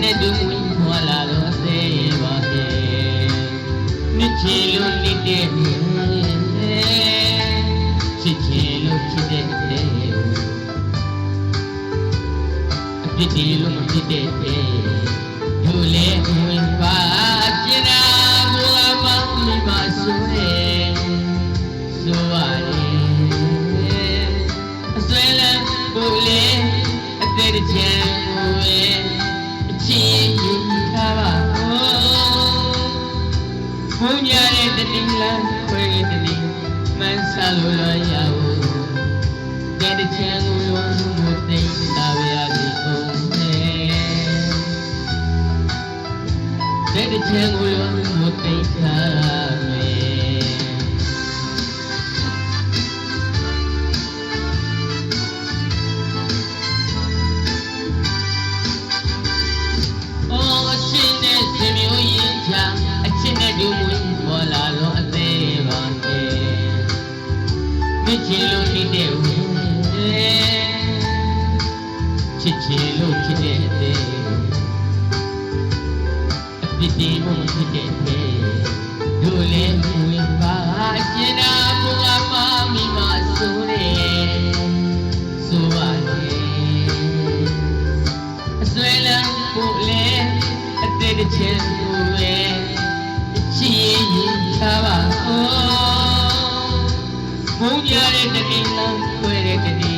နဲ့တူမွေးဖွာလာတော့သေးပါရဲ့နှစ်ချီလို့နေတဲ့ချစ်ချင်လို့ချစ်တဲ့အဖြစ်ဒီလိုမဖြစ်တဲ့လူလေဝင်ပါကျင်နာဘူအမမိမဆိုရဲ့ဆိုပါရဲ့အစွဲလမ်းဘူလေအသေးချင်ဘူးရဲ့အချစ်ရင်ထားပါဘုံရတဲ့တတိလားခွဲတဲ့တတိမန်းစားလို့ရရဘူးတဲ့ချင်ကိုလွန်မှုသိတာပဲရသည်အောင်တဲ့ချင်ကိုလွန်မှုသိတာမယ်အော်အချစ်နဲ့ဆွေမျိုးရင်ချာအချစ်နဲ့ဒူမွေးပေါ်လာတော့အသေးပါနဲ့မြစ်ချင်လို့နေတဲ့ဦးချစ်ချင်လို့ချစ်တဲ့အသေးအပြစ်တင်မှုဖြစ်တဲ့လူလေးဝင်ပါကျင်နာဘုရားမမိမဆိုတဲ့ဆိုပါရဲ့အစွဲလမ်းဖို့လေအသေးတစ်ချက်ကိုပဲချစ်ရင်ထားပါဘုံရတဲ့တတိလမ်းခွဲတဲ့တတိ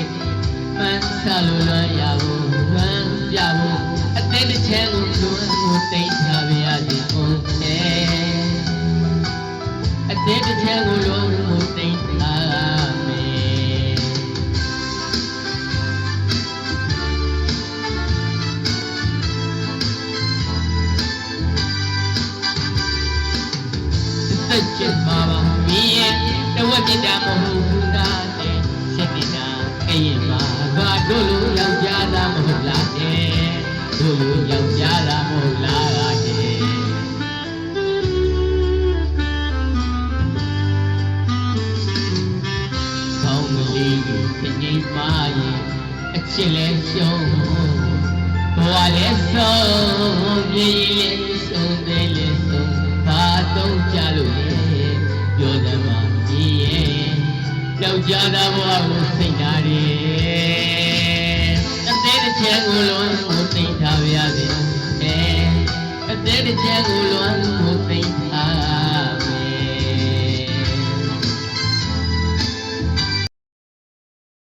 မန်းစားလို့လွန်ရဘူးလွန်ပြဘူးအသေးတစ်ချက်ကိုလွန်ကိုသိထားပါရစေဘုံအသေးတစ်ချက်ကိုလွန်ကိုသိထားမယ်သက်ချက်ပါပါမင်းရဲ့တဝက်ပြတာမဟုတ်ဘူးလားတဲ့စိတ်နေတာအဲ့ရင်ပါဘာတို့လိုယောက်ျားသားမဟုတ်လားတဲ့တို့လိုယောက်ျားသားမဟုတ်လားတဲ့ကောင်းမလေးကိုတငိမ့်ပါရင်အချစ်လဲရှုံးဘဝလဲဆုံးမြေကြီးလဲဆုံးသေးလဲဆုံးဘာတော့ကြလို့လဲပြောစမ်းပါကြီးရဲ့ယောက်ျားသားဘဝကိုစိတ်ဓာတ်ရအသေးတစ်ချက်ကိုလွန်ကိုသိထားပါရစေအသေးတစ်ချက်ကိုလွန်